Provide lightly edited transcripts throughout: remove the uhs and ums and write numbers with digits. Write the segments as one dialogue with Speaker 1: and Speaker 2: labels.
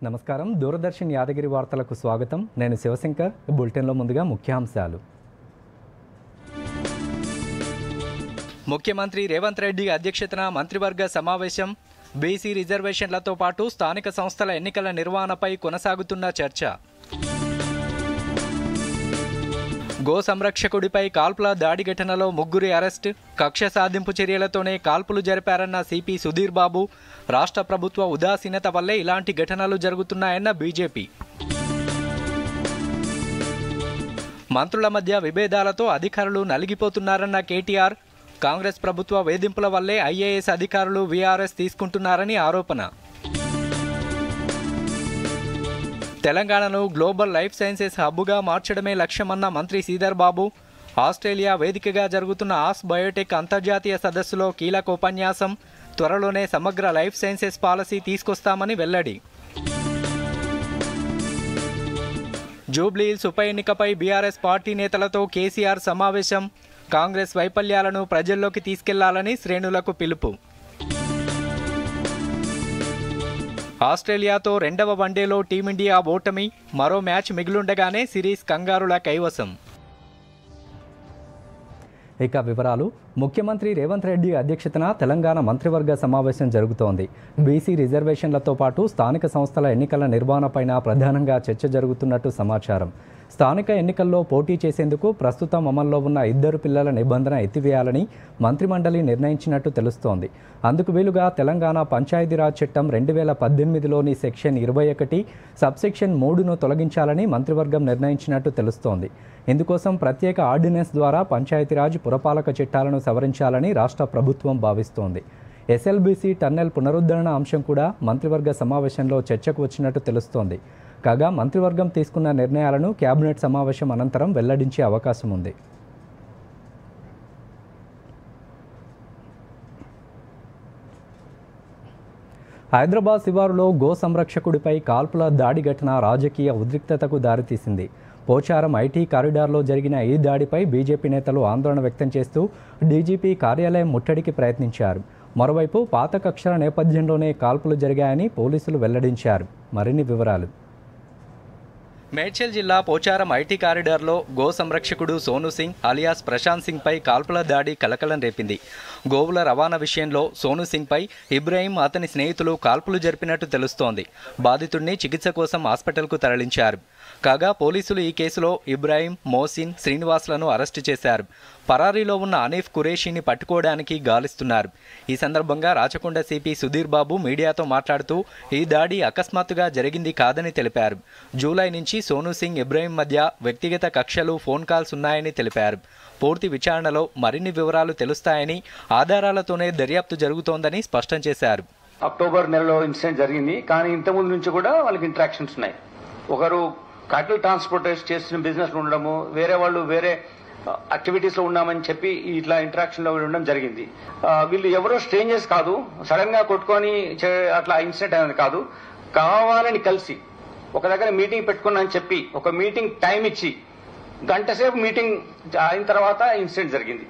Speaker 1: నమస్కారం దూరదర్శన్ యాదగిరి వార్తలకు స్వాగతం నేను శివశంకర్ బులెటిన్లో ముందుగా ముఖ్యాంశాలు
Speaker 2: ముఖ్యమంత్రి రేవంత్ రెడ్డి అధ్యక్షతన మంత్రివర్గ సమావేశం బీసీ రిజర్వేషన్లతో పాటు స్థానిక సంస్థల ఎన్నికల నిర్వహణపై కొనసాగుతున్న చర్చ గో సంరక్షకుడిపై కాల్పుల దాడి ఘటనలో ముగ్గురి అరెస్ట్ కక్ష సాధింపు చర్యలతోనే కాల్పులు జరిపారన్న సిపి సుధీర్ బాబు రాష్ట్ర ప్రభుత్వ ఉదాసీనత వల్లే ఇలాంటి ఘటనలు జరుగుతున్నాయన్న బీజేపీ మంత్రుల మధ్య విభేదాలతో అధికారులు నలిగిపోతున్నారన్న కేటీఆర్ కాంగ్రెస్ ప్రభుత్వ వేధింపుల వల్లే ఐఏఎస్ అధికారులు వీఆర్ఎస్ తీసుకుంటున్నారని ఆరోపణ తెలంగాణను గ్లోబల్ లైఫ్ సైన్సెస్ హబ్గా మార్చడమే లక్ష్యమన్న మంత్రి శ్రీధర్ బాబు ఆస్ట్రేలియా వేదికగా జరుగుతున్న ఆస్ బయోటెక్ అంతర్జాతీయ సదస్సులో కీలక ఉపన్యాసం త్వరలోనే సమగ్ర లైఫ్ సైన్సెస్ పాలసీ తీసుకొస్తామని వెల్లడి జూబ్లీహిల్స్ ఉప ఎన్నికపై బీఆర్ఎస్ పార్టీ నేతలతో కేసీఆర్ సమావేశం కాంగ్రెస్ వైఫల్యాలను ప్రజల్లోకి తీసుకెళ్లాలని శ్రేణులకు పిలుపు ఆస్ట్రేలియాతో రెండవ వన్డేలో టీమిండియా ఓటమి మరో మ్యాచ్ మిగిలుండగానే సిరీస్ కంగారుల కైవసం
Speaker 1: ఇక వివరాలు ముఖ్యమంత్రి రేవంత్ రెడ్డి అధ్యక్షతన తెలంగాణ మంత్రివర్గ సమావేశం జరుగుతోంది బీసీ రిజర్వేషన్లతో పాటు స్థానిక సంస్థల ఎన్నికల నిర్వహణపైన ప్రధానంగా చర్చ జరుగుతున్నట్టు సమాచారం స్థానిక ఎన్నికల్లో పోటీ చేసేందుకు ప్రస్తుతం అమల్లో ఉన్న 2 పిల్లల నిబంధన ఎత్తివేయాలని మంత్రిమండలి నిర్ణయించినట్టు తెలుస్తోంది అందుకు వీలుగా తెలంగాణ పంచాయతీరాజ్ చట్టం 2018లోని సెక్షన్ 21 సబ్సెక్షన్ 3ను తొలగించాలని మంత్రివర్గం నిర్ణయించినట్టు తెలుస్తోంది ఇందుకోసం ప్రత్యేక ఆర్డినెన్స్ ద్వారా పంచాయతీరాజ్ పురపాలక చట్టాలను సవరించాలని రాష్ట్ర ప్రభుత్వం భావిస్తోంది ఎస్ఎల్బీసీ టన్నెల్ పునరుద్ధరణ అంశం కూడా మంత్రివర్గ సమావేశంలో చర్చకు వచ్చినట్టు తెలుస్తోంది కాగా మంత్రివర్గం తీసుకున్న నిర్ణయాలను కేబినెట్ సమావేశం అనంతరం వెల్లడించే అవకాశం ఉంది హైదరాబాద్ శివారులో గో సంరక్షకుడిపై కాల్పుల దాడి ఘటన రాజకీయ ఉద్రిక్తతకు దారితీసింది పోచారం ఐటీ కారిడార్లో జరిగిన ఈ దాడిపై బీజేపీ నేతలు ఆందోళన వ్యక్తం చేస్తూ డీజీపీ కార్యాలయం ముట్టడికి ప్రయత్నించారు మరోవైపు పాత కక్షల నేపథ్యంలోనే కాల్పులు జరిగాయని పోలీసులు వెల్లడించారు మరిన్ని వివరాలు
Speaker 2: మేడ్చల్ జిల్లా పోచారం ఐటీ కారిడార్లో గో సంరక్షకుడు సోను సింగ్ అలియాస్ ప్రశాంత్ సింగ్పై కాల్పుల దాడి కలకలం రేపింది గోవుల రవాణా విషయంలో సోను సింగ్పై ఇబ్రాహీం అతని స్నేహితులు కాల్పులు జరిపినట్టు తెలుస్తోంది బాధితుడిని చికిత్స కోసం హాస్పిటల్కు తరలించారు కాగా పోలీసులు ఈ కేసులో ఇబ్రాహీం మోసిన్ శ్రీనివాస్లను అరెస్టు చేశారు పరారీలో ఉన్న అనీఫ్ ఖురేషీని పట్టుకోవడానికి గాలిస్తున్నారు ఈ సందర్భంగా రాచకొండ సిపి సుధీర్ బాబు మీడియాతో మాట్లాడుతూ ఈ దాడి అకస్మాత్తుగా జరిగింది కాదని తెలిపారు జూలై నుంచి సోను సింగ్ ఇబ్రాహీం మధ్య వ్యక్తిగత కక్షలు ఫోన్ కాల్స్ ఉన్నాయని తెలిపారు పూర్తి విచారణలో మరిన్ని వివరాలు తెలుస్తాయని ఆధారాలతోనే దర్యాప్తు జరుగుతోందని స్పష్టం చేశారు
Speaker 3: అక్టోబర్ నెలలో ఇన్సిడెంట్ జరిగింది కానీ ఇంతకుముందు నుంచి కూడా వాళ్ళకి ఇంటరాక్షన్స్ ఉన్నాయి ఒకరు కాటిల్ ట్రాన్స్పోర్టేషన్ చేసిన బిజినెస్ ఉండడము వేరే వాళ్ళు వేరే యాక్టివిటీస్ లో ఉన్నామని చెప్పి ఇట్లా ఇంటరాక్షన్ లో ఉండడం జరిగింది వీళ్ళు ఎవరో స్ట్రేంజర్స్ కాదు సడన్ గా కొట్టుకొని అట్లా ఇన్సిడెంట్ అనేది కాదు కావాలని కలిసి ఒక దగ్గర మీటింగ్ పెట్టుకున్నామని చెప్పి ఒక మీటింగ్ టైం ఇచ్చి గంట సేపు మీటింగ్ అయిన తర్వాత ఇన్సిడెంట్ జరిగింది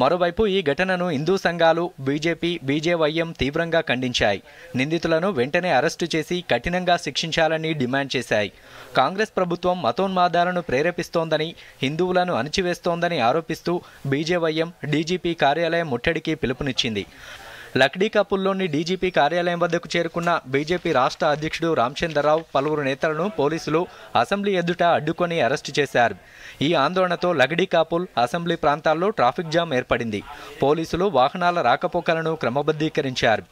Speaker 2: మరోవైపు ఈ ఘటనను హిందూ సంఘాలు బీజేపీ బీజేవైఎం తీవ్రంగా ఖండించాయి నిందితులను వెంటనే అరెస్టు చేసి కఠినంగా శిక్షించాలని డిమాండ్ చేశాయి కాంగ్రెస్ ప్రభుత్వం మతోన్మాదాలను ప్రేరేపిస్తోందని హిందువులను అణిచివేస్తోందని ఆరోపిస్తూ బీజేవైఎం డీజీపీ కార్యాలయం ముట్టడికి పిలుపునిచ్చింది లక్డీకాపుల్లోని డీజీపీ కార్యాలయం వద్దకు చేరుకున్న బీజేపీ రాష్ట్ర అధ్యక్షుడు రామచంద్రరావు పలువురు నేతలను పోలీసులు అసెంబ్లీ ఎదుట అడ్డుకొని అరెస్టు చేశారు ఈ ఆందోళనతో లక్డీకాపుల్ అసెంబ్లీ ప్రాంతాల్లో ట్రాఫిక్ జామ్ ఏర్పడింది పోలీసులు వాహనాల రాకపోకలను క్రమబద్ధీకరించారు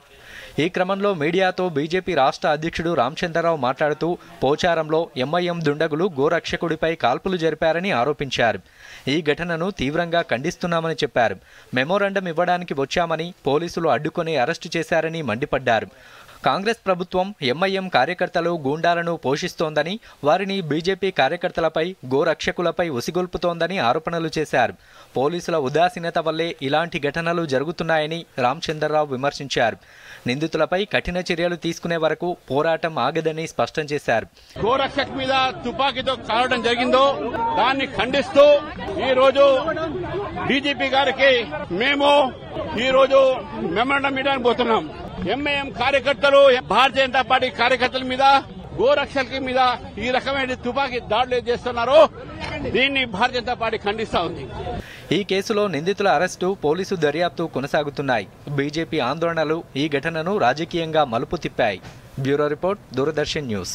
Speaker 2: ఈ క్రమంలో మీడియాతో బీజేపీ రాష్ట్ర అధ్యక్షుడు రామచంద్రరావు మాట్లాడుతూ పోచారంలో ఎంఐఎం దుండగులు గోరక్షకుడిపై కాల్పులు జరిపారని ఆరోపించారు ఈ ఘటనను తీవ్రంగా ఖండిస్తున్నామని చెప్పారు మెమోరాండం ఇవ్వడానికి వచ్చామని పోలీసులు అడ్డుకొని అరెస్టు చేశారని మండిపడ్డారు కాంగ్రెస్ ప్రభుత్వం ఎంఐఎం కార్యకర్తలు గూండాలను పోషిస్తోందని వారిని బీజేపీ కార్యకర్తలపై గోరక్షకులపై ఉసిగొల్పుతోందని ఆరోపణలు చేశారు పోలీసుల ఉదాసీనత వల్లే ఇలాంటి ఘటనలు జరుగుతున్నాయని రామచంద్రరావు విమర్శించారు నిందితులపై కఠిన చర్యలు తీసుకునే వరకు పోరాటం ఆగదని స్పష్టం చేశారు
Speaker 4: గోరక్షక్ మీద తుపాకీతో కాలడం జరిగిందో దాన్ని ఖండిస్తూ ఈ రోజు డీజీపీ గారికి మేము ఈ రోజు మెమోరాండం ఇవ్వడానికి పోతున్నాం ఎంఐఎం కార్యకర్తలు భారతీయ జనతా పార్టీ కార్యకర్తల మీద గోరక్షకుల మీద ఈ రకమైన తుపాకీ దాడులు చేస్తున్నారో దీన్ని భారతీయ జనతా పార్టీ ఖండిస్తా ఉంది.
Speaker 2: ఈ కేసులో నిందితుల అరెస్టు, పోలీసు దర్యాప్తు కొనసాగుతున్నాయి. బీజేపీ ఆందోళనలు ఈ ఘటనను రాజకీయంగా మలుపు తిప్పాయి. Bureau report, Doordarshan news.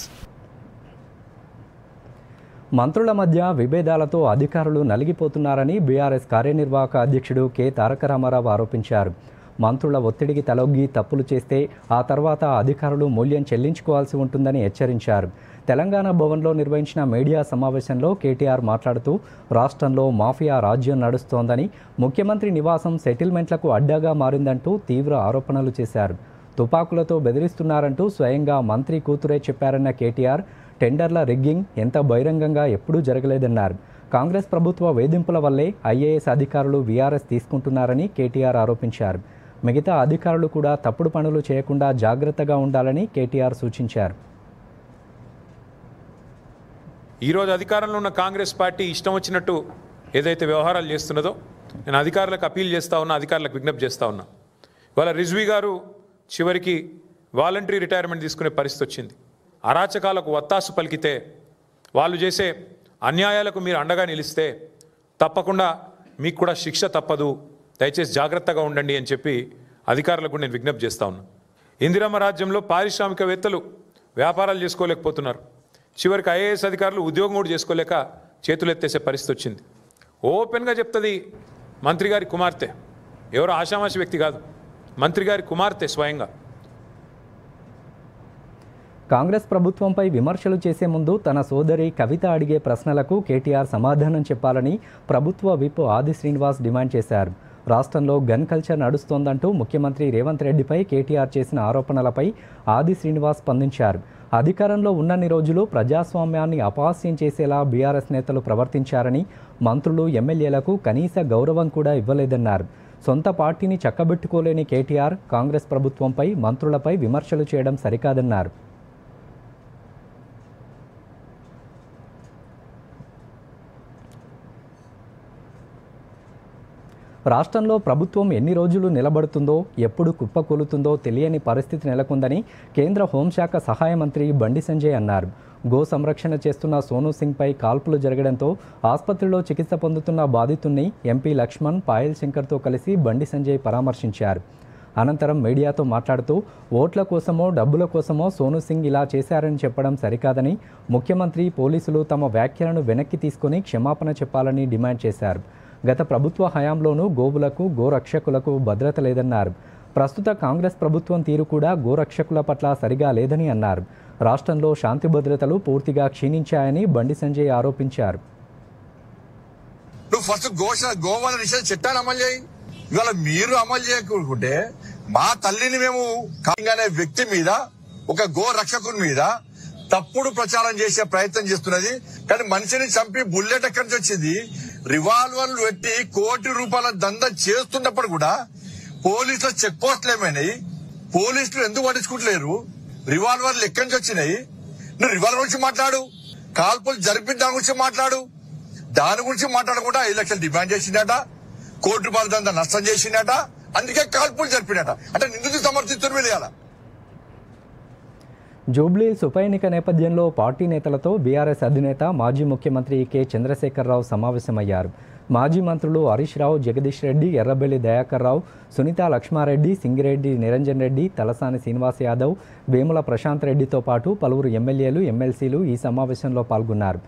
Speaker 1: మంత్రుల మధ్య విభేదాలతో అధికారులు నలిగిపోతున్నారని బీఆర్ఎస్ కార్యనిర్వాహక అధ్యక్షుడు కె తారక రామారావు ఆరోపించారు. మంత్రుల ఒత్తిడికి తలొగ్గి తప్పులు చేస్తే ఆ తర్వాత అధికారులు మూల్యం చెల్లించుకోవాల్సి ఉంటుందని హెచ్చరించారు. తెలంగాణ భవన్లో నిర్వహించిన మీడియా సమావేశంలో కేటీఆర్ మాట్లాడుతూ రాష్ట్రంలో మాఫియా రాజ్యం నడుస్తోందని, ముఖ్యమంత్రి నివాసం సెటిల్మెంట్లకు అడ్డాగా మారిందంటూ తీవ్ర ఆరోపణలు చేశారు. తుపాకులతో బెదిరిస్తున్నారంటూ స్వయంగా మంత్రి కూతురే చెప్పారన్న కేటీఆర్, టెండర్ల రిగ్గింగ్ ఎంత బహిరంగంగా ఎప్పుడూ జరగలేదన్నారు. కాంగ్రెస్ ప్రభుత్వ వేధింపుల వల్లే ఐఏఎస్ అధికారులు వీఆర్ఎస్ తీసుకుంటున్నారని కేటీఆర్ ఆరోపించారు. మిగతా అధికారులు కూడా తప్పుడు పనులు చేయకుండా జాగ్రత్తగా ఉండాలని కేటీఆర్ సూచించారు.
Speaker 5: ఈరోజు అధికారంలో ఉన్న కాంగ్రెస్ పార్టీ ఇష్టం వచ్చినట్టు ఏదైతే వ్యవహారాలు చేస్తున్నదో నేను అధికారులకు అపీల్ చేస్తూ ఉన్నా, అధికారులకు విజ్ఞప్తి చేస్తూ ఉన్నా. ఇవాళ రిజ్వీ గారు చివరికి వాలంటరీ రిటైర్మెంట్ తీసుకునే పరిస్థితి వచ్చింది. అరాచకాలకు వత్తాసు పలికితే, వాళ్ళు చేసే అన్యాయాలకు మీరు అండగా నిలిస్తే తప్పకుండా మీకు కూడా శిక్ష తప్పదు, దయచేసి జాగ్రత్తగా ఉండండి అని చెప్పి అధికారులకు నేను విజ్ఞప్తి చేస్తూ ఉన్నా. ఇందిరమ్మ రాజ్యంలో పారిశ్రామికవేత్తలు వ్యాపారాలు చేసుకోలేకపోతున్నారు. చివరికి ఐఏఎస్ అధికారులు ఉద్యోగం కూడా చేసుకోలేక చేతులెత్తేసే పరిస్థితి వచ్చింది. ఓపెన్గా చెప్తుంది మంత్రి గారి కుమార్తె, ఎవరో ఆషామాషి వ్యక్తి కాదు, మంత్రి గారి కుమార్తె స్వయంగా.
Speaker 1: కాంగ్రెస్ ప్రభుత్వంపై విమర్శలు చేసే ముందు తన సోదరి కవిత అడిగే ప్రశ్నలకు కేటీఆర్ సమాధానం చెప్పాలని ప్రభుత్వ విప్ ఆది శ్రీనివాస్ డిమాండ్ చేశారు. రాష్ట్రంలో గన్ కల్చర్ నడుస్తోందంటూ ముఖ్యమంత్రి రేవంత్ రెడ్డిపై కేటీఆర్ చేసిన ఆరోపణలపై ఆది శ్రీనివాస్ స్పందించారు. అధికారంలో ఉన్నన్ని రోజులు ప్రజాస్వామ్యాన్ని అపహాస్యం చేసేలా బీఆర్ఎస్ నేతలు ప్రవర్తించారని, మంత్రులు ఎమ్మెల్యేలకు కనీస గౌరవం కూడా ఇవ్వలేదన్నారు. సొంత పార్టీని చక్కబెట్టుకోలేని కేటీఆర్ కాంగ్రెస్ ప్రభుత్వంపై, మంత్రులపై విమర్శలు చేయడం సరికాదన్నారు. రాష్ట్రంలో ప్రభుత్వం ఎన్ని రోజులు నిలబడుతుందో, ఎప్పుడు కుప్పకూలుతుందో తెలియని పరిస్థితి నెలకొందని కేంద్ర హోంశాఖ సహాయ మంత్రి బండి సంజయ్ అన్నారు. గో సంరక్షణ చేస్తున్న సోనూ సింగ్పై కాల్పులు జరగడంతో ఆసుపత్రిలో చికిత్స పొందుతున్న బాధితుణ్ణి ఎంపీ లక్ష్మణ్, పాయల్ శంకర్తో కలిసి బండి సంజయ్ పరామర్శించారు. అనంతరం మీడియాతో మాట్లాడుతూ ఓట్ల కోసమో డబ్బుల కోసమో సోనూ సింగ్ ఇలా చేశారని చెప్పడం సరికాదని, ముఖ్యమంత్రి, పోలీసులు తమ వ్యాఖ్యలను వెనక్కి తీసుకుని క్షమాపణ చెప్పాలని డిమాండ్ చేశారు. గత ప్రభుత్వ హయాంలోనూ గోవులకు, గోరక్షకులకు భద్రత లేదన్నారు. ప్రస్తుత కాంగ్రెస్ ప్రభుత్వం తీరు కూడా గోరక్షకుల పట్ల సరిగా లేదని అన్నారు. రాష్ట్రంలో శాంతి భద్రతలు పూర్తిగా క్షీణించాయని బండి సంజయ్ ఆరోపించారు.
Speaker 6: గోవన చట్టాన్ని అమలు చేయి, ఇవాళ మీరు అమలు చేయకుంటే మా తల్లిని మేము అనే వ్యక్తి మీద, ఒక గో రక్షకుని మీద తప్పుడు ప్రచారం చేసే ప్రయత్నం చేస్తున్నది. కానీ మనిషిని చంపి బుల్లెట్ ఎక్కడి నుంచి వచ్చింది? రివాల్వర్లు పెట్టి ₹1 దందా చేస్తున్నప్పుడు కూడా పోలీసుల చెక్ పోస్టులు ఏమైనాయి? పోలీసులు ఎందుకు పట్టించుకుంటలేరు? రివాల్వర్లు ఎక్కడి నుంచి వచ్చినాయి? నువ్వు రివాల్వర్ గురించి మాట్లాడు, కాల్పులు జరిపిన దాని గురించి మాట్లాడు. దాని గురించి మాట్లాడకుండా 5 లక్షలు డిమాండ్ చేసిందట, ₹1 దందా నష్టం చేసిందట, అందుకే కాల్పులు జరిపినట. అంటే నిందితులు సమర్థిస్తున్న వెళ్ళాల.
Speaker 1: జూబ్లీహిల్స్ ఉప ఎన్నిక నేపథ్యంలో పార్టీ నేతలతో బీఆర్ఎస్ అధినేత, మాజీ ముఖ్యమంత్రి కె చంద్రశేఖరరావు సమావేశమయ్యారు. మాజీ మంత్రులు హరీష్ రావు, జగదీష్ రెడ్డి, ఎర్రబెల్లి దయాకర్ రావు, సునీత లక్ష్మారెడ్డి, సింగిరెడ్డి నిరంజన్ రెడ్డి, తలసాని శ్రీనివాస్ యాదవ్, వేముల ప్రశాంత్ రెడ్డితో పాటు పలువురు ఎమ్మెల్యేలు, ఎమ్మెల్సీలు ఈ సమావేశంలో పాల్గొన్నారు.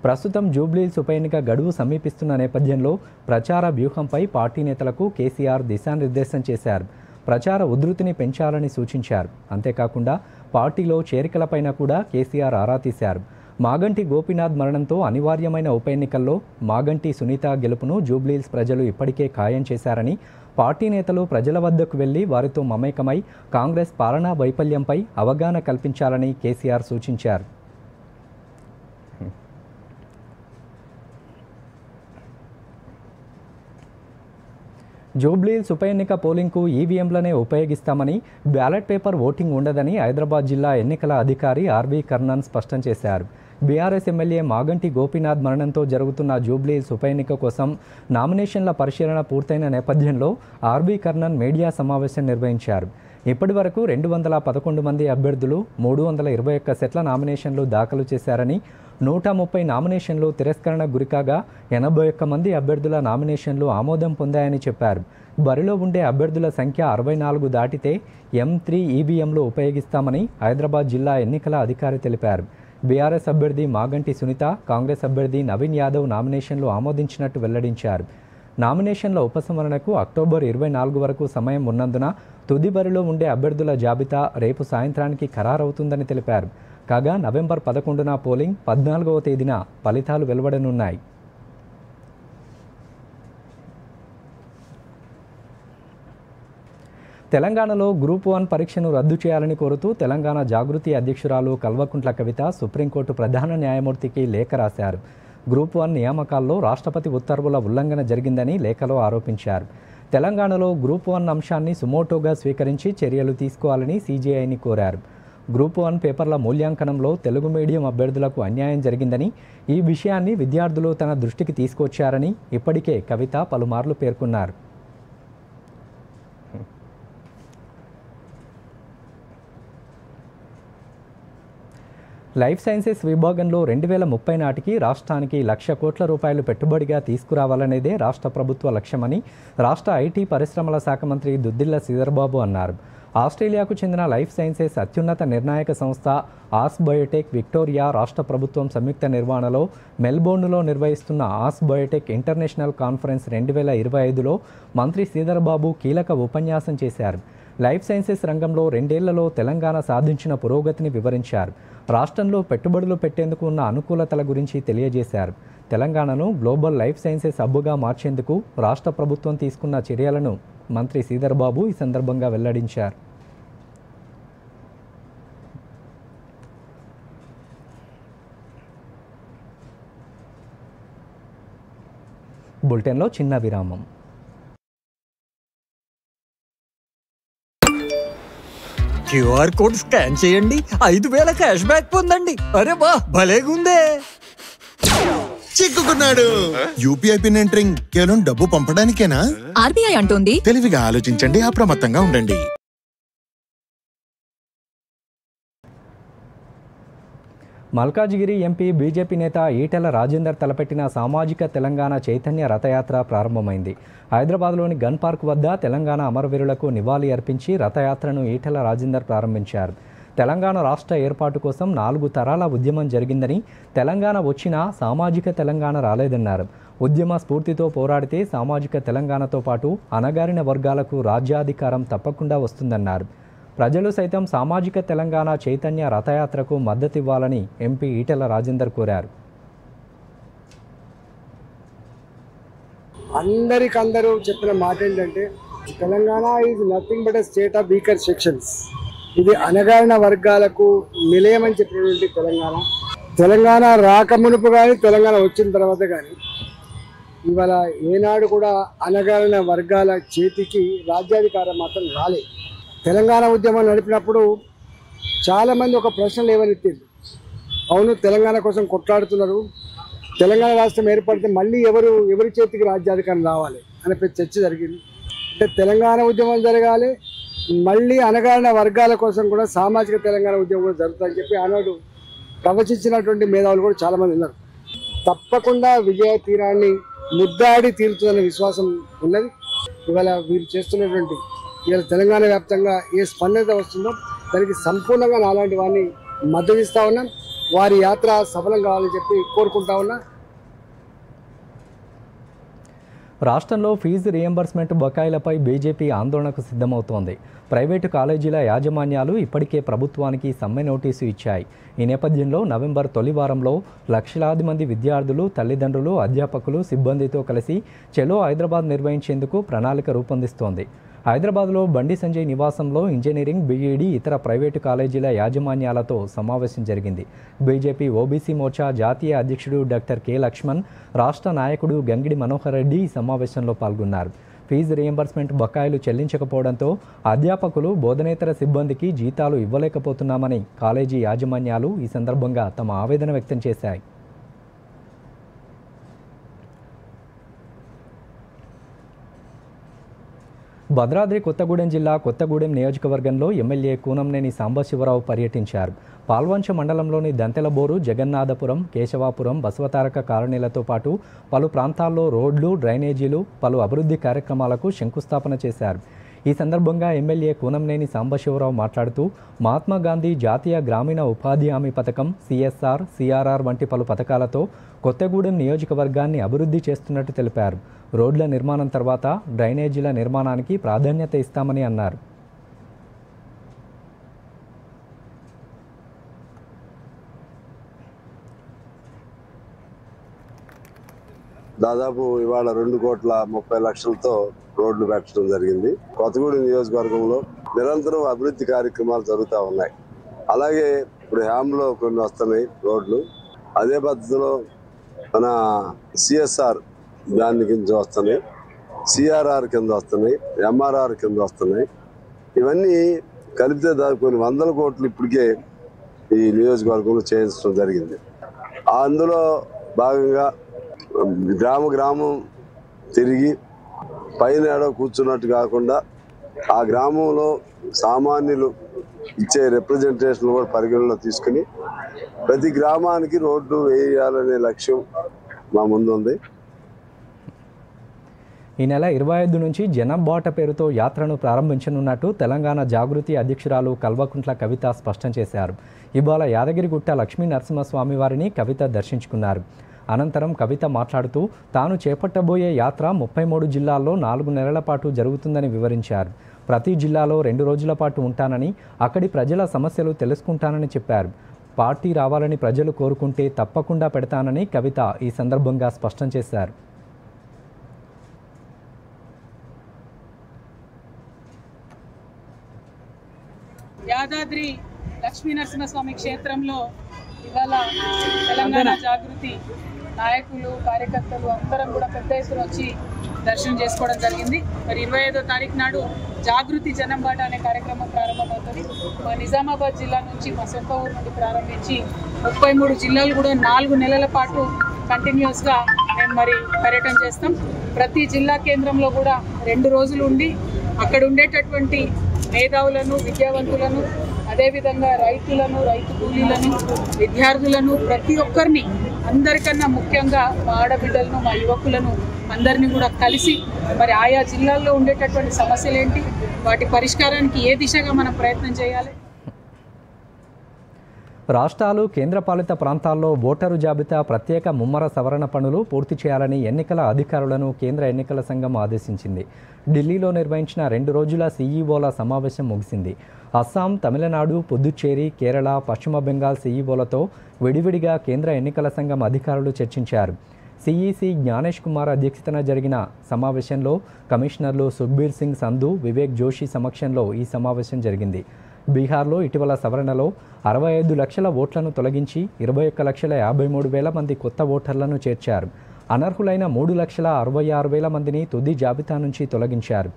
Speaker 1: ప్రస్తుతం జూబ్లీహిల్స్ ఉప ఎన్నిక గడువు సమీపిస్తున్న నేపథ్యంలో ప్రచార వ్యూహంపై పార్టీ నేతలకు కేసీఆర్ దిశానిర్దేశం చేశారు. ప్రచార ఉధృతిని పెంచాలని సూచించారు. అంతేకాకుండా పార్టీలో చేరికలపైన కూడా కేసీఆర్ ఆరా తీశారు. మాగంటి గోపీనాథ్ మరణంతో అనివార్యమైన ఉప ఎన్నికల్లో మాగంటి సునీత గెలుపును జూబ్లీహిల్స్ ప్రజలు ఇప్పటికే ఖాయం చేశారని, పార్టీ నేతలు ప్రజల వద్దకు వెళ్లి వారితో మమేకమై కాంగ్రెస్ పాలనా వైఫల్యంపై అవగాహన కల్పించాలని కేసీఆర్ సూచించారు. జూబ్లీహిల్స్ ఉప ఎన్నిక పోలింగ్కు ఈవీఎంలనే ఉపయోగిస్తామని, బ్యాలెట్ పేపర్ ఓటింగ్ ఉండదని హైదరాబాద్ జిల్లా ఎన్నికల అధికారి ఆర్వీ కర్ణన్ స్పష్టం చేశారు. బీఆర్ఎస్ ఎమ్మెల్యే మాగంటి గోపీనాథ్ మరణంతో జరుగుతున్న జూబ్లీహిల్స్ ఉప ఎన్నిక కోసం నామినేషన్ల పరిశీలన పూర్తయిన నేపథ్యంలో ఆర్వీ కర్ణన్ మీడియా సమావేశం నిర్వహించారు. ఇప్పటి వరకు 211 మంది అభ్యర్థులు 321 సెట్ల నామినేషన్లు దాఖలు చేశారని, 130 నామినేషన్లు తిరస్కరణకు గురికాగా 81 మంది అభ్యర్థుల నామినేషన్లు ఆమోదం పొందాయని చెప్పారు. బరిలో ఉండే అభ్యర్థుల సంఖ్య 64 దాటితే M3 ఈవీఎంలు ఉపయోగిస్తామని హైదరాబాద్ జిల్లా ఎన్నికల అధికారి తెలిపారు. బీఆర్ఎస్ అభ్యర్థి మాగంటి సునీత, కాంగ్రెస్ అభ్యర్థి నవీన్ యాదవ్ నామినేషన్లు ఆమోదించినట్టు వెల్లడించారు. నామినేషన్ల ఉపసంహరణకు అక్టోబర్ 24 వరకు సమయం ఉన్నందున తుది బరిలో ఉండే అభ్యర్థుల జాబితా రేపు సాయంత్రానికి ఖరారవుతుందని తెలిపారు. కాగా నవంబర్ 11న పోలింగ్, 14వ తేదీన ఫలితాలు వెలువడనున్నాయి. తెలంగాణలో గ్రూప్ 1 పరీక్షను రద్దు చేయాలని కోరుతూ తెలంగాణ జాగృతి అధ్యక్షురాలు కల్వకుంట్ల కవిత సుప్రీంకోర్టు ప్రధాన న్యాయమూర్తికి లేఖ రాశారు. గ్రూప్ 1 నియామకాల్లో రాష్ట్రపతి ఉత్తర్వుల ఉల్లంఘన జరిగిందని లేఖలో ఆరోపించారు. తెలంగాణలో గ్రూప్ 1 అంశాన్ని సుమోటోగా స్వీకరించి చర్యలు తీసుకోవాలని సీజేఐని కోరారు. గ్రూప్ 1 పేపర్ల మూల్యాంకనంలో తెలుగు మీడియం అభ్యర్థులకు అన్యాయం జరిగిందని, ఈ విషయాన్ని విద్యార్థులు తన దృష్టికి తీసుకొచ్చారని ఇప్పటికే కవిత పలుమార్లు పేర్కొన్నారు. లైఫ్ సైన్సెస్ విభాగంలో 2030 నాటికి రాష్ట్రానికి 1,00,000 కోట్ల రూపాయలు పెట్టుబడిగా తీసుకురావాలనేదే రాష్ట్ర ప్రభుత్వ లక్ష్యమని రాష్ట్ర ఐటీ పరిశ్రమల శాఖ మంత్రి దుద్దిళ్ల శ్రీధర్బాబు అన్నారు. ఆస్ట్రేలియాకు చెందిన లైఫ్ సైన్సెస్ అత్యున్నత నిర్ణాయక సంస్థ ఆస్ బయోటెక్ విక్టోరియా రాష్ట్ర ప్రభుత్వం సంయుక్త నిర్వహణలో మెల్బోర్న్లో నిర్వహిస్తున్న ఆస్ బయోటెక్ ఇంటర్నేషనల్ కాన్ఫరెన్స్ 2025లో మంత్రి శ్రీధర్బాబు కీలక ఉపన్యాసం చేశారు. లైఫ్ సైన్సెస్ రంగంలో 2 ఏళ్లలో తెలంగాణ సాధించిన పురోగతిని వివరించారు. రాష్ట్రంలో పెట్టుబడులు పెట్టేందుకు ఉన్న అనుకూలతల గురించి తెలియజేశారు. తెలంగాణను గ్లోబల్ లైఫ్ సైన్సెస్ హబ్గా మార్చేందుకు రాష్ట్ర ప్రభుత్వం తీసుకున్న చర్యలను మంత్రి శ్రీధర్బాబు ఈ సందర్భంగా వెల్లడించారు. బులెటిన్లో చిన్న విరామం.
Speaker 7: క్యూఆర్ కోడ్ స్కాన్ చేయండి, 5,000 క్యాష్ బ్యాక్ పొందండి. అరే వా, భలేగుందే.
Speaker 8: చిక్కుకున్నాడు. యూపీఐ పిన్ ఎంటరింగ్ కేవలం డబ్బు పంపడానికేనా?
Speaker 9: ఆర్బీఐ అంటోంది
Speaker 8: తెలివిగా ఆలోచించండి, అప్రమత్తంగా ఉండండి.
Speaker 1: మల్కాజిగిరి ఎంపీ బీజేపీ నేత ఈటెల రాజేందర్ తలపెట్టిన సామాజిక తెలంగాణ చైతన్య రథయాత్ర ప్రారంభమైంది. హైదరాబాద్లోని గన్ పార్క్ వద్ద తెలంగాణ అమరవీరులకు నివాళి అర్పించి రథయాత్రను ఈటెల రాజేందర్ ప్రారంభించారు. తెలంగాణ రాష్ట్ర ఏర్పాటు కోసం 4 తరాల ఉద్యమం జరిగిందని, తెలంగాణ వచ్చినా సామాజిక తెలంగాణ రాలేదన్నారు. ఉద్యమ స్ఫూర్తితో పోరాడితే సామాజిక తెలంగాణతో పాటు అణగారిన వర్గాలకు రాజ్యాధికారం తప్పకుండా వస్తుందన్నారు. ప్రజలు సైతం సామాజిక తెలంగాణ చైతన్య రథయాత్రకు మద్దతివ్వాలని ఎంపీ ఈటెల రాజేందర్ కోరారు.
Speaker 10: అందరికందరూ చెప్పిన మాట ఏంటంటే, Telangana is nothing but a state of weaker sections. ఇది అణగారిన వర్గాలకు నిలయమని చెప్పినటువంటి తెలంగాణ రాకమునుపు కానీ తెలంగాణ వచ్చిన తర్వాత కానీ ఇవాళ ఏనాడు కూడా అణగారిన వర్గాల చేతికి రాజ్యాధికారం మాత్రం రాలేదు. తెలంగాణ ఉద్యమం నడిపినప్పుడు చాలామంది ఒక ప్రశ్న లేవనెత్తింది. అవును, తెలంగాణ కోసం కొట్లాడుతున్నారు, తెలంగాణ రాష్ట్రం ఏర్పడితే మళ్ళీ ఎవరి చేతికి రాజ్యాధికారం రావాలి అనే చర్చ జరిగింది. అంటే తెలంగాణ ఉద్యమం జరగాలి, మళ్ళీ అణగారిన వర్గాల కోసం కూడా సామాజిక తెలంగాణ ఉద్యమం కూడా జరుగుతుందని చెప్పి ఆనాడు ప్రవచించినటువంటి మేధావులు కూడా చాలామంది ఉన్నారు. తప్పకుండా విజయ తీరాన్ని ముద్దాడి తీరుతుందనే విశ్వాసం ఉన్నది. ఇవాళ వీరు చేస్తున్నటువంటి ఇవాళ తెలంగాణ వ్యాప్తంగా ఏ స్పందన వస్తుందో దానికి సంపూర్ణంగా నాలాంటి వారిని మద్దతు ఇస్తా ఉన్నాం. వారి యాత్ర సఫలం కావాలని చెప్పి కోరుకుంటా ఉన్నా.
Speaker 1: రాష్ట్రంలో ఫీజు రియంబర్స్మెంట్ బకాయిలపై బీజేపీ ఆందోళనకు సిద్ధమవుతోంది. ప్రైవేటు కాలేజీల యాజమాన్యాలు ఇప్పటికే ప్రభుత్వానికి సమ్మె నోటీసు ఇచ్చాయి. ఈ నేపథ్యంలో నవంబర్ తొలి వారంలో లక్షలాది మంది విద్యార్థులు, తల్లిదండ్రులు, అధ్యాపకులు, సిబ్బందితో కలిసి చలో హైదరాబాద్ నిర్వహించేందుకు ప్రణాళిక రూపొందిస్తోంది. హైదరాబాద్లో బండి సంజయ్ నివాసంలో ఇంజనీరింగ్, బీఈడీ, ఇతర ప్రైవేటు కాలేజీల యాజమాన్యాలతో సమావేశం జరిగింది. బీజేపీ ఓబీసీ మోర్చా జాతీయ అధ్యక్షుడు డాక్టర్ కె లక్ష్మణ్, రాష్ట్ర నాయకుడు గంగిడి మనోహర్ రెడ్డి ఈ సమావేశంలో పాల్గొన్నారు. ఫీజు రియంబర్స్మెంట్ బకాయిలు చెల్లించకపోవడంతో అధ్యాపకులు, బోధనేతర సిబ్బందికి జీతాలు ఇవ్వలేకపోతున్నామని కాలేజీ యాజమాన్యాలు ఈ సందర్భంగా తమ ఆవేదన వ్యక్తం చేశాయి. భద్రాద్రి కొత్తగూడెం జిల్లా కొత్తగూడెం నియోజకవర్గంలో ఎమ్మెల్యే కూనంనేని సాంబశివరావు పర్యటించారు. పాల్వంచ మండలంలోని దంతెలబోరు, జగన్నాథపురం, కేశవాపురం, బసవతారక కాలనీలతో పాటు పలు ప్రాంతాల్లో రోడ్లు, డ్రైనేజీలు, పలు అభివృద్ధి కార్యక్రమాలకు శంకుస్థాపన చేశారు. ఈ సందర్భంగా ఎమ్మెల్యే కూనంనేని సాంబశివరావు మాట్లాడుతూ మహాత్మా గాంధీ జాతీయ గ్రామీణ ఉపాధి హామీ పథకం, CSR, CRR వంటి పలు పథకాలతో కొత్తగూడెం నియోజకవర్గాన్ని అభివృద్ధి చేస్తున్నట్టు తెలిపారు. రోడ్ల నిర్మాణం తర్వాత డ్రైనేజీల నిర్మాణానికి ప్రాధాన్యత ఇస్తామని అన్నారు.
Speaker 9: దాదాపు ఇవాళ 2,30,00,000తో రోడ్లు పెట్టడం జరిగింది. కొత్తగూడెం నియోజకవర్గంలో నిరంతరం అభివృద్ధి కార్యక్రమాలు జరుగుతూ ఉన్నాయి. అలాగే ఇప్పుడు హ్యామ్లో కొన్ని వస్తున్నాయి రోడ్లు. అదే పద్ధతిలో మన CSR దాని కింద వస్తున్నాయి, CRR కింద వస్తున్నాయి, MRR కింద వస్తున్నాయి. ఇవన్నీ కలిపితే కొన్ని 100 కోట్లు ఇప్పటికే ఈ నియోజకవర్గంలో చేయించడం జరిగింది. అందులో భాగంగా గ్రామం తిరిగి పైన ఏడో కూర్చున్నట్టు కాకుండా ఆ గ్రామంలో సామాన్యులు ఇచ్చే రిప్రజెంటేషన్ కూడా పరిగణలో తీసుకుని ప్రతి గ్రామానికి రోడ్డు వేయాలనే లక్ష్యం మా ముందు ఉంది.
Speaker 1: ఈ నెల 25 నుంచి జనం బాట పేరుతో యాత్రను ప్రారంభించనున్నట్టు తెలంగాణ జాగృతి అధ్యక్షురాలు కల్వకుంట్ల కవిత స్పష్టం చేశారు. ఇవాళ యాదగిరిగుట్ట లక్ష్మీ నరసింహస్వామి వారిని కవిత దర్శించుకున్నారు. అనంతరం కవిత మాట్లాడుతూ తాను చేపట్టబోయే యాత్ర 33 జిల్లాల్లో 4 నెలల పాటు జరుగుతుందని వివరించారు. ప్రతి జిల్లాలో 2 రోజుల పాటు ఉంటానని, అక్కడి ప్రజల సమస్యలు తెలుసుకుంటానని చెప్పారు. పార్టీ రావాలని ప్రజలు కోరుకుంటే తప్పకుండా పెడతానని కవిత ఈ సందర్భంగా స్పష్టం చేశారు.
Speaker 11: యాదాద్రి లక్ష్మీ నరసింహస్వామి క్షేత్రంలో ఇవాళ తెలంగాణ జాగృతి నాయకులు, కార్యకర్తలు అందరం కూడా పెద్ద ఎత్తున వచ్చి దర్శనం చేసుకోవడం జరిగింది. మరి 25వ తారీఖు నాడు జాగృతి జనం బాట అనే కార్యక్రమం ప్రారంభమవుతుంది. మా నిజామాబాద్ జిల్లా నుంచి, మా సొంత ఊరు నుండి ప్రారంభించి 33 జిల్లాలు కూడా 4 నెలల పాటు కంటిన్యూస్గా మేము మరి పర్యటన చేస్తాం. ప్రతి జిల్లా కేంద్రంలో కూడా 2 రోజులు ఉండి అక్కడ ఉండేటటువంటి మేధావులను, విద్యావంతులను, అదేవిధంగా రైతులను, రైతు కూలీలను, విద్యార్థులను, ప్రతి ఒక్కరిని, అందరికన్నా ముఖ్యంగా మా ఆడబిడ్డలను, మా యువకులను అందరినీ కూడా కలిసి మరి ఆయా జిల్లాల్లో ఉండేటటువంటి సమస్యలు ఏంటి, వాటి పరిష్కారానికి ఏ దిశగా మనం ప్రయత్నం చేయాలి.
Speaker 1: రాష్ట్రాలు, కేంద్రపాలిత ప్రాంతాల్లో ఓటరు జాబితా ప్రత్యేక ముమ్మర సవరణ పనులు పూర్తి చేయాలని ఎన్నికల అధికారులను కేంద్ర ఎన్నికల సంఘం ఆదేశించింది. ఢిల్లీలో నిర్వహించిన 2 రోజుల CEOల సమావేశం ముగిసింది. అస్సాం, తమిళనాడు, పుదుచ్చేరి, కేరళ, పశ్చిమ బెంగాల్ CEOలతో విడివిడిగా కేంద్ర ఎన్నికల సంఘం అధికారులు చర్చించారు. CEC జ్ఞానేష్ కుమార్ అధ్యక్షతన జరిగిన సమావేశంలో కమిషనర్లు సుఖ్బీర్ సింగ్ సంధు, వివేక్ జోషి సమక్షంలో ఈ సమావేశం జరిగింది. బీహార్లో ఇటీవల సవరణలో 65 లక్షల ఓట్లను తొలగించి 21,53,000 మంది కొత్త ఓటర్లను చేర్చారు. అనర్హులైన 3,66,000 మందిని తుది జాబితా నుంచి తొలగించారు.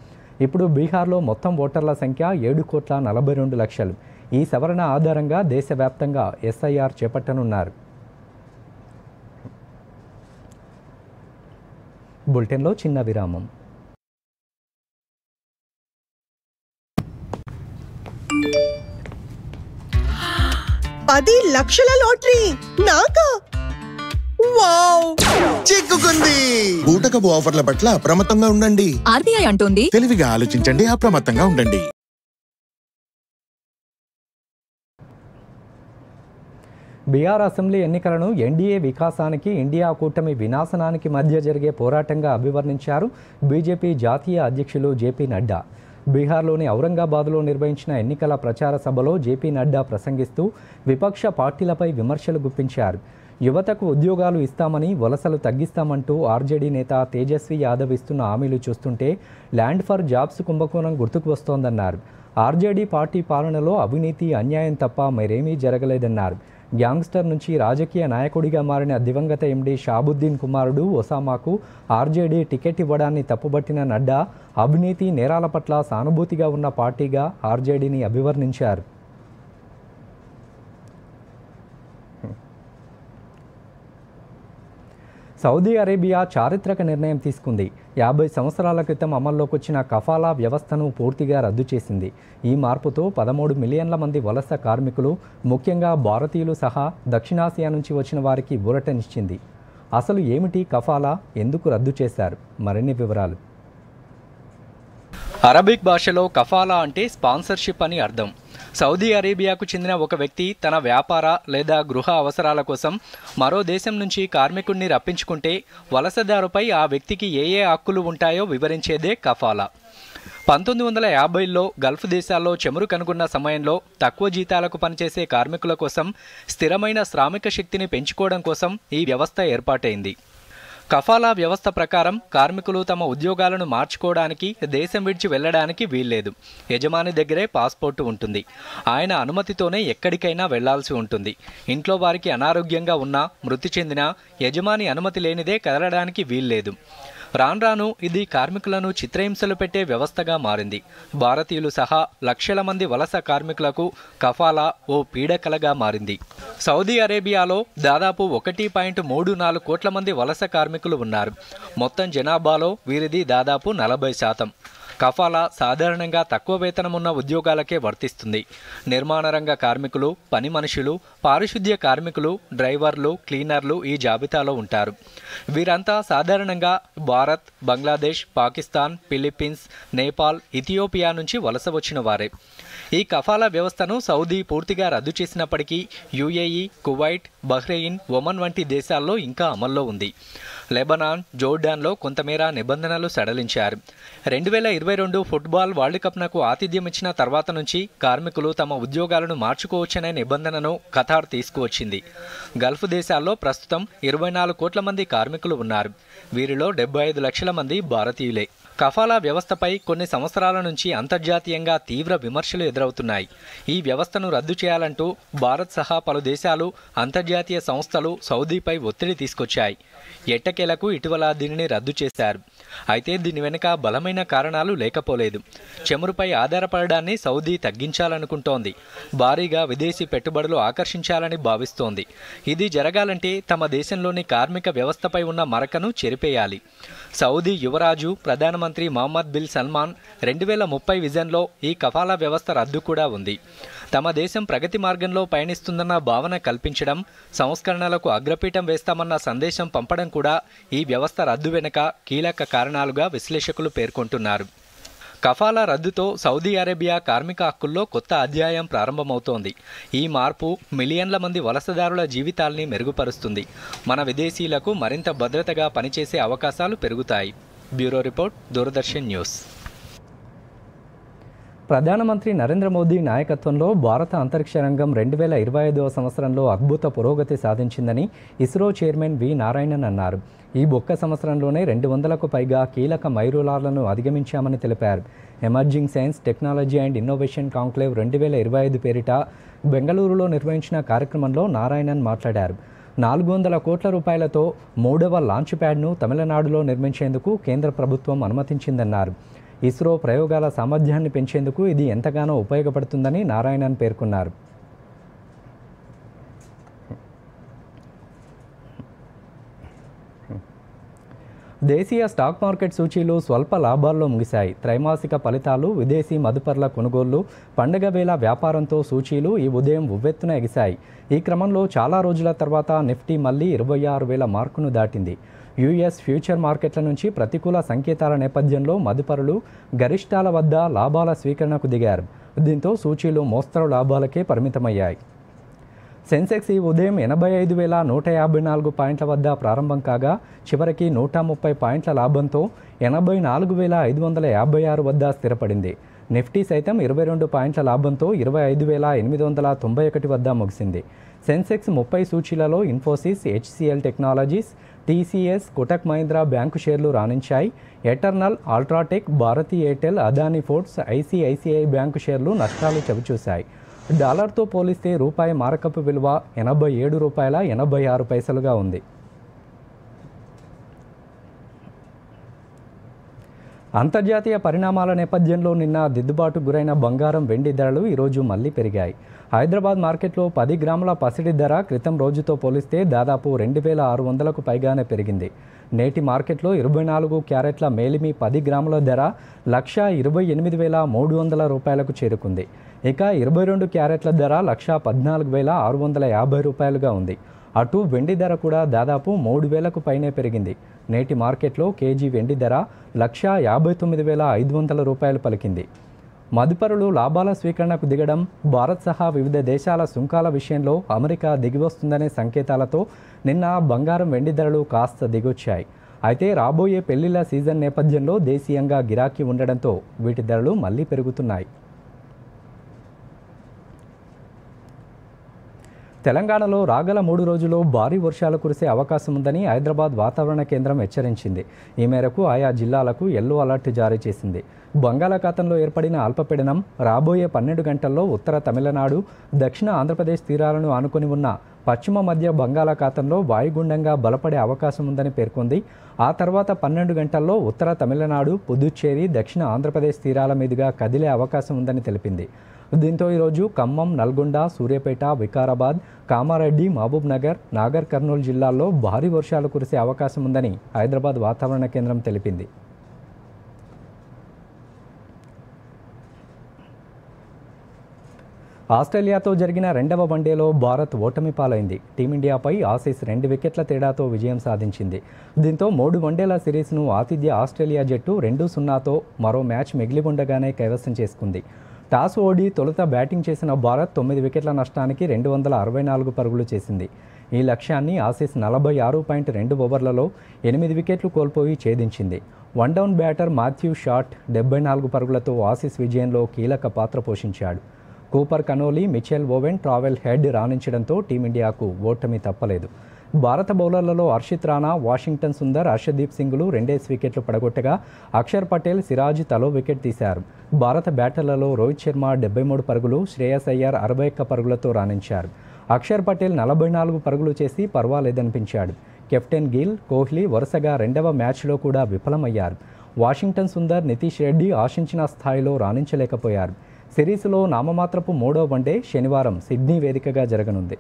Speaker 1: ఇప్పుడు బీహార్లో మొత్తం ఓటర్ల సంఖ్య 7,42,00,000. ఈ సవరణ ఆధారంగా దేశవ్యాప్తంగా SIR చేపట్టనున్నారు. బులెటిన్లో చిన్న విరామం.
Speaker 12: $10 లక్షల లాటరీ నాకా? వావ్!
Speaker 8: చిక్కుకుంది. బూటకపు ఆఫర్ల పట్ల అప్రమత్తంగా ఉండండి.
Speaker 12: RBI అంటోంది
Speaker 8: తెలివిగా ఆలోచించండి, అప్రమత్తంగా ఉండండి.
Speaker 1: బీహార్ అసెంబ్లీ ఎన్నికలను NDA వికాసానికి, ఇండియా కూటమి వినాశనానికి మధ్య జరిగే పోరాటంగా అభివర్ణించారు బీజేపీ జాతీయ అధ్యక్షులు JP నడ్డా. బీహార్లోని ఔరంగాబాద్లో నిర్వహించిన ఎన్నికల ప్రచార సభలో JP నడ్డా ప్రసంగిస్తూ విపక్ష పార్టీలపై విమర్శలు గుప్పించారు. యువతకు ఉద్యోగాలు ఇస్తామని, వలసలు తగ్గిస్తామంటూ RJD నేత తేజస్వి యాదవ్ ఇస్తున్న హామీలు చూస్తుంటే ల్యాండ్ ఫర్ జాబ్స్ కుంభకోణం గుర్తుకు వస్తోందన్నారు. RJD పార్టీ పాలనలో అవినీతి, అన్యాయం తప్ప మరేమీ జరగలేదన్నారు. గ్యాంగ్స్టర్ నుంచి రాజకీయ నాయకుడిగా మారిన దివంగత MD షాబుద్దీన్ కుమారుడు ఒసామాకు RJD టికెట్ ఇవ్వడాన్ని తప్పుబట్టిన నడ్డా అవినీతి, నేరాల పట్ల సానుభూతిగా ఉన్న పార్టీగా RJDని అభివర్ణించారు. సౌదీ అరేబియా చారిత్రక నిర్ణయం తీసుకుంది. 50 సంవత్సరాల క్రితం అమల్లోకి వచ్చిన కఫాలా వ్యవస్థను పూర్తిగా రద్దు చేసింది. ఈ మార్పుతో 13 మిలియన్ల మంది వలస కార్మికులు, ముఖ్యంగా భారతీయులు సహా దక్షిణాసియా నుంచి వచ్చిన వారికి ఊరటనిచ్చింది. అసలు ఏమిటి కఫాలా, ఎందుకు రద్దు చేశారు? మరిన్ని వివరాలు.
Speaker 2: అరబిక్ భాషలో కఫాలా అంటే స్పాన్సర్షిప్ అని అర్థం. సౌదీ అరేబియాకు చెందిన ఒక వ్యక్తి తన వ్యాపార లేదా గృహ అవసరాల కోసం మరో దేశం నుంచి కార్మికుడిని రప్పించుకుంటే వలసదారుపై ఆ వ్యక్తికి ఏ హక్కులు ఉంటాయో వివరించేదే కఫాలా. 1950లో గల్ఫ్ దేశాల్లో చమురు కనుగొన్న సమయంలో తక్కువ జీతాలకు పనిచేసే కార్మికుల కోసం స్థిరమైన శ్రామిక శక్తిని పెంచుకోవడం కోసం ఈ వ్యవస్థ ఏర్పాటైంది. కఫాలా వ్యవస్థ ప్రకారం కార్మికులు తమ ఉద్యోగాలను మార్చుకోవడానికి, దేశం విడిచి వెళ్లడానికి వీల్లేదు. యజమాని దగ్గరే పాస్పోర్టు ఉంటుంది. ఆయన అనుమతితోనే ఎక్కడికైనా వెళ్లాల్సి ఉంటుంది. ఇంట్లో వారికి అనారోగ్యంగా ఉన్నా, మృతి చెందినా యజమాని అనుమతి లేనిదే కదలడానికి వీల్లేదు. రాను ఇది కార్మికులను చిత్రహింసలు పెట్టే వ్యవస్థగా మారింది. భారతీయులు సహా లక్షల మంది వలస కార్మికులకు కఫాలా ఓ పీడకలగా మారింది. సౌదీ అరేబియాలో దాదాపు 1.34 కోట్ల మంది వలస కార్మికులు ఉన్నారు. మొత్తం జనాభాలో వీరిది దాదాపు 40%. కఫాలా సాధారణంగా తక్కువ వేతనం ఉన్న ఉద్యోగాలకే వర్తిస్తుంది. నిర్మాణ రంగ కార్మికులు, పని మనుషులు, పారిశుద్ధ్య కార్మికులు, డ్రైవర్లు, క్లీనర్లు ఈ జాబితాలో ఉంటారు. వీరంతా సాధారణంగా భారత్, బంగ్లాదేశ్, పాకిస్తాన్, ఫిలిప్పీన్స్, నేపాల్, ఇథియోపియా నుంచి వలస వచ్చిన వారే. ఈ కఫాలా వ్యవస్థను సౌదీ పూర్తిగా రద్దు చేసినప్పటికీ యుఏఈ, కువైట్, బహ్రెయిన్, ఒమన్ వంటి దేశాల్లో ఇంకా అమల్లో ఉంది. లెబనాన్, జోర్డాన్లో కొంతమేర నిబంధనలు సడలించారు. 2022 ఫుట్బాల్ వరల్డ్ కప్నకు ఆతిథ్యం ఇచ్చిన తర్వాత నుంచి కార్మికులు తమ ఉద్యోగాలను మార్చుకోవచ్చనే నిబంధనను ఖతార్ తీసుకువచ్చింది. గల్ఫ్ దేశాల్లో ప్రస్తుతం 24 కోట్ల మంది కార్మికులు ఉన్నారు. వీరిలో 75 లక్షల మంది భారతీయులే. కఫాలా వ్యవస్థపై కొన్ని సంవత్సరాల నుంచి అంతర్జాతీయంగా తీవ్ర విమర్శలు ఎదురవుతున్నాయి. ఈ వ్యవస్థను రద్దు చేయాలంటూ భారత్ సహా పలు దేశాలు, అంతర్జాతీయ సంస్థలు సౌదీపై ఒత్తిడి తీసుకొచ్చాయి. ఎట్టకేలకు ఇటీవల దీనిని రద్దు చేశారు. అయితే దీని వెనుక బలమైన కారణాలు లేకపోలేదు. చమురుపై ఆధారపడడాన్ని సౌదీ తగ్గించాలనుకుంటోంది. భారీగా విదేశీ పెట్టుబడులు ఆకర్షించాలని భావిస్తోంది. ఇది జరగాలంటే తమ దేశంలోని కార్మిక వ్యవస్థపై ఉన్న మరకను చెరిపేయాలి. సౌదీ యువరాజు, ప్రధానమంత్రి మహమ్మద్ బిన్ సల్మాన్ 2030 విజన్లో ఈ కఫాలా వ్యవస్థ రద్దు కూడా ఉంది. తమ దేశం ప్రగతి మార్గంలో పయనిస్తుందన్న భావన కల్పించడం, సంస్కరణలకు అగ్రపీఠం వేస్తామన్న సందేశం పంపడం కూడా ఈ వ్యవస్థ రద్దు వెనుక కీలక కారణాలుగా విశ్లేషకులు పేర్కొంటున్నారు. కఫాలా రద్దుతో సౌదీ అరేబియా కార్మిక హక్కుల్లో కొత్త అధ్యాయం ప్రారంభమవుతోంది. ఈ మార్పు మిలియన్ల మంది వలసదారుల జీవితాల్ని మెరుగుపరుస్తుంది. మన విదేశీయులకు మరింత భద్రతగా పనిచేసే అవకాశాలు పెరుగుతాయి. Bureau report, Doordarshan news.
Speaker 1: ప్రధానమంత్రి నరేంద్ర మోదీ నాయకత్వంలో భారత అంతరిక్ష రంగం 2025వ సంవత్సరంలో అద్భుత పురోగతి సాధించిందని ఇస్రో చైర్మన్ వి నారాయణన్ అన్నారు. ఈ ఒక్క సంవత్సరంలోనే 200కు పైగా కీలక మైలురాళ్లను అధిగమించామని తెలిపారు. Emerging science, technology and innovation conclave 2025 పేరిట బెంగళూరులో నిర్వహించిన కార్యక్రమంలో నారాయణన్ మాట్లాడారు. 400 కోట్ల రూపాయలతో 3వ లాంచ్ ప్యాడ్ను తమిళనాడులో నిర్మించేందుకు కేంద్ర ప్రభుత్వం అనుమతించిందన్నారు. ఇస్రో ప్రయోగాల సామర్థ్యాన్ని పెంచేందుకు ఇది ఎంతగానో ఉపయోగపడుతుందని నారాయణన్ పేర్కొన్నారు. దేశీయ స్టాక్ మార్కెట్ సూచీలు స్వల్ప లాభాల్లో ముగిశాయి. త్రైమాసిక ఫలితాలు, విదేశీ మదుపర్ల కొనుగోళ్లు, పండుగ వేళ వ్యాపారంతో సూచీలు ఈ ఉదయం ఉవ్వెత్తున ఎగిశాయి. ఈ క్రమంలో చాలా రోజుల తర్వాత నిఫ్టీ మళ్లీ 26,000 మార్కును దాటింది. యుఎస్ ఫ్యూచర్ మార్కెట్ల నుంచి ప్రతికూల సంకేతాల నేపథ్యంలో మదుపరులు గరిష్టాల వద్ద లాభాల స్వీకరణకు దిగారు. దీంతో సూచీలు మోస్తరు లాభాలకే పరిమితమయ్యాయి. సెన్సెక్స్ ఈ ఉదయం 85,154 పాయింట్ల వద్ద ప్రారంభం కాగా చివరికి 130 పాయింట్ల లాభంతో 84,556 వద్ద స్థిరపడింది. నిఫ్టీ సైతం 22 పాయింట్ల లాభంతో 25,891 వద్ద ముగిసింది. సెన్సెక్స్ 30 సూచీలలో Infosys, HCL technologies, TCS, Kotak Mahindra bank షేర్లు రాణించాయి. Eternal, UltraTech, Bharti Airtel, Adani ports, ICICI bank షేర్లు నష్టాలు చవిచూశాయి. డాలర్తో పోలిస్తే రూపాయి మారకపు విలువ $87.86గా ఉంది. అంతర్జాతీయ పరిణామాల నేపథ్యంలో నిన్న దిద్దుబాటు గురైన బంగారం వెండి ధరలు ఈరోజు మళ్లీ పెరిగాయి. హైదరాబాద్ మార్కెట్లో 10 గ్రాముల పసిడి ధర క్రితం రోజుతో పోలిస్తే దాదాపు 2600కు పైగానే పెరిగింది. నేటి మార్కెట్లో 24 క్యారెట్ల మేలిమి 10 గ్రాముల ధర 1,28,300 రూపాయలకు చేరుకుంది. ఇక 22 క్యారెట్ల ధర 1,14,650 రూపాయలుగా ఉంది. అటు వెండి ధర కూడా దాదాపు 3,000కు పైనే పెరిగింది. నేటి మార్కెట్లో కేజీ వెండి ధర 1,59,500 రూపాయలు పలికింది. మదుపరులు లాభాల స్వీకరణకు దిగడం, భారత్ సహా వివిధ దేశాల సుంకాల విషయంలో అమెరికా దిగివస్తుందనే సంకేతాలతో నిన్న బంగారం వెండి ధరలు కాస్త దిగొచ్చాయి. అయితే రాబోయే పెళ్లిళ్ల సీజన్ నేపథ్యంలో దేశీయంగా గిరాకీ ఉండడంతో వీటి ధరలు మళ్లీ పెరుగుతున్నాయి. తెలంగాణలో రాగల 3 రోజుల్లో భారీ వర్షాలు కురిసే అవకాశం ఉందని హైదరాబాద్ వాతావరణ కేంద్రం హెచ్చరించింది. ఈ మేరకు ఆయా జిల్లాలకు యెల్లో అలర్ట్ జారీ చేసింది. బంగాళాఖాతంలో ఏర్పడిన అల్పపీడనం రాబోయే 12 గంటల్లో ఉత్తర తమిళనాడు, దక్షిణ ఆంధ్రప్రదేశ్ తీరాలను ఆనుకొని ఉన్న పశ్చిమ మధ్య బంగాళాఖాతంలో వాయుగుండంగా బలపడే అవకాశం ఉందని పేర్కొంది. ఆ తర్వాత 12 గంటల్లో ఉత్తర తమిళనాడు, పుదుచ్చేరి, దక్షిణ ఆంధ్రప్రదేశ్ తీరాల మీదుగా కదిలే అవకాశం ఉందని తెలిపింది. దీంతో ఈరోజు ఖమ్మం, నల్గొండ, సూర్యాపేట, వికారాబాద్, కామారెడ్డి, మహబూబ్ నగర్, నాగర్ కర్నూలు జిల్లాల్లో భారీ వర్షాలు కురిసే అవకాశం ఉందని హైదరాబాద్ వాతావరణ కేంద్రం తెలిపింది. ఆస్ట్రేలియాతో జరిగిన 2వ వన్డేలో భారత్ ఓటమి పాలైంది. టీమిండియాపై ఆసీస్ 2 వికెట్ల తేడాతో విజయం సాధించింది. దీంతో 3 వన్డేల సిరీస్ను ఆతిథ్య ఆస్ట్రేలియా జట్టు 2-0తో మరో మ్యాచ్ మిగిలి ఉండగానే కైవసం చేసుకుంది. టాస్ ఓడి తొలుత బ్యాటింగ్ చేసిన భారత్ 9 వికెట్ల నష్టానికి 264 పరుగులు చేసింది. ఈ లక్ష్యాన్ని ఆసీస్ 46.2 ఓవర్లలో 8 వికెట్లు కోల్పోయి ఛేదించింది. వన్డౌన్ బ్యాటర్ మాథ్యూ షాట్ 74 పరుగులతో ఆసీస్ విజయంలో కీలక పాత్ర పోషించాడు. Cooper Connolly, Mitchell Owen, Travis Head రాణించడంతో టీమిండియాకు ఓటమి తప్పలేదు. భారత బౌలర్లలో హర్షిత్ రాణా, వాషింగ్టన్ సుందర్, హర్షదీప్ సింగ్లు 2 వికెట్లు పడగొట్టగా అక్షర్ పటేల్, సిరాజ్ తలో వికెట్ తీశారు. భారత బ్యాటర్లలో రోహిత్ శర్మ 73 పరుగులు, శ్రేయస్ అయ్యర్ 61 పరుగులతో రాణించారు. అక్షర్ పటేల్ 44 పరుగులు చేసి పర్వాలేదనిపించాడు. కెప్టెన్ గిల్, కోహ్లీ వరుసగా 2వ మ్యాచ్లో కూడా విఫలమయ్యారు. వాషింగ్టన్ సుందర్, నితీష్ రెడ్డి ఆశించిన స్థాయిలో రాణించలేకపోయారు. సిరీస్లో నామమాత్రపు 3వ వన్డే శనివారం సిడ్నీ వేదికగా జరగనుంది.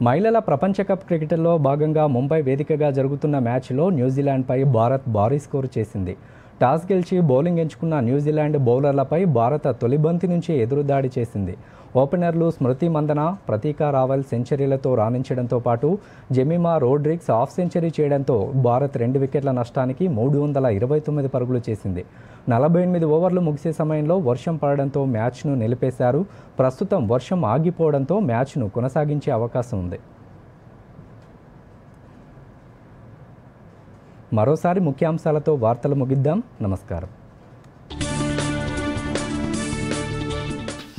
Speaker 1: మహిళల ప్రపంచ కప్ క్రికెట్లో భాగంగా ముంబై వేదికగా జరుగుతున్న మ్యాచ్లో న్యూజిలాండ్పై భారత్ భారీ స్కోరు చేసింది. టాస్ గెలిచి బౌలింగ్ ఎంచుకున్న న్యూజిలాండ్ బౌలర్లపై భారత తొలి బంతి నుంచి ఎదురుదాడి చేసింది. ఓపెనర్లు స్మృతి మందన, ప్రతీక రావల్ సెంచరీలతో రాణించడంతో పాటు జెమిమా రోడ్రిగ్స్ హాఫ్ సెంచరీ చేయడంతో భారత్ 2 వికెట్ల నష్టానికి 329 పరుగులు చేసింది. 48 ఓవర్లు ముగిసే సమయంలో వర్షం పడడంతో మ్యాచ్ను నిలిపేశారు. ప్రస్తుతం వర్షం ఆగిపోవడంతో మ్యాచ్ను కొనసాగించే అవకాశం ఉంది. మరోసారి ముఖ్యాంశాలతో వార్తలు ముగిద్దాం. నమస్కారం.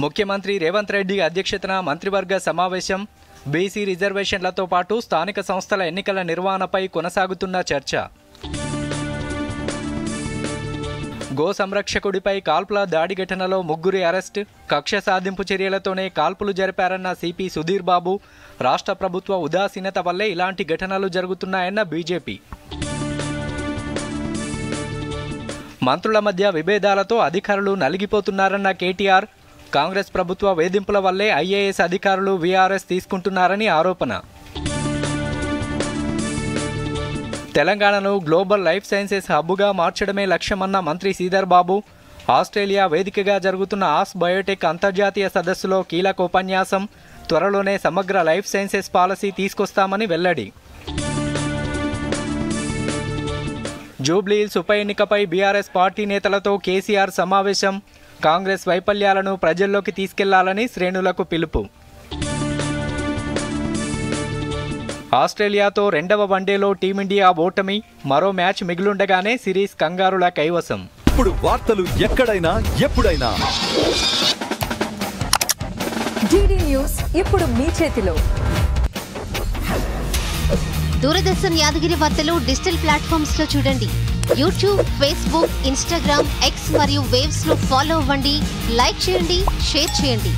Speaker 2: ముఖ్యమంత్రి రేవంత్ రెడ్డి అధ్యక్షతన మంత్రివర్గ సమావేశం. బీసీ రిజర్వేషన్లతో పాటు స్థానిక సంస్థల ఎన్నికల నిర్వహణపై కొనసాగుతున్న చర్చ. గో సంరక్షకుడిపై కాల్పుల దాడి ఘటనలో 3 అరెస్ట్. కక్ష సాధింపు చర్యలతోనే కాల్పులు జరిపారన్న సిపి సుధీర్ బాబు. రాష్ట్ర ప్రభుత్వ ఉదాసీనత వల్లే ఇలాంటి ఘటనలు జరుగుతున్నాయన్న బీజేపీ. మంత్రుల మధ్య విభేదాలతో అధికారులు నలిగిపోతున్నారన్న కేటీఆర్. కాంగ్రెస్ ప్రభుత్వ వేధింపుల వల్లే ఐఏఎస్ అధికారులు వీఆర్ఎస్ తీసుకుంటున్నారని ఆరోపణ. తెలంగాణను గ్లోబల్ లైఫ్ సైన్సెస్ హబ్గా మార్చడమే లక్ష్యమన్న మంత్రి శ్రీధర్ బాబు. ఆస్ట్రేలియా వేదికగా జరుగుతున్న ఆస్ బయోటెక్ అంతర్జాతీయ సదస్సులో కీలక ఉపన్యాసం. త్వరలోనే సమగ్ర లైఫ్ సైన్సెస్ పాలసీ తీసుకొస్తామని వెల్లడి. జూబ్లీహిల్స్ ఉప ఎన్నికపై బీఆర్ఎస్ పార్టీ నేతలతో కేసీఆర్ సమావేశం. కాంగ్రెస్ వైఫల్యాలను ప్రజల్లోకి తీసుకెళ్లాలని శ్రేణులకు పిలుపు. ఆస్ట్రేలియాతో 2వ వన్డేలో టీమిండియా ఓటమి. మరో మ్యాచ్ మిగిలుండగానే సిరీస్ కంగారుల కైవసం.
Speaker 13: ఇప్పుడు వార్తలు ఎక్కడైనా ఎప్పుడైనా
Speaker 14: డిడి న్యూస్ ఇప్పుడు మీ చేతిలో.
Speaker 15: దూరదర్శన్ యాదగిరి వార్తలు డిజిటల్ ప్లాట్ఫామ్స్ లో చూడండి. యూట్యూబ్, ఫేస్బుక్, ఇన్స్టాగ్రామ్, ఎక్స్ మరియు వేవ్స్ లో ఫాలో అవ్వండి. లైక్ చేయండి, షేర్ చేయండి.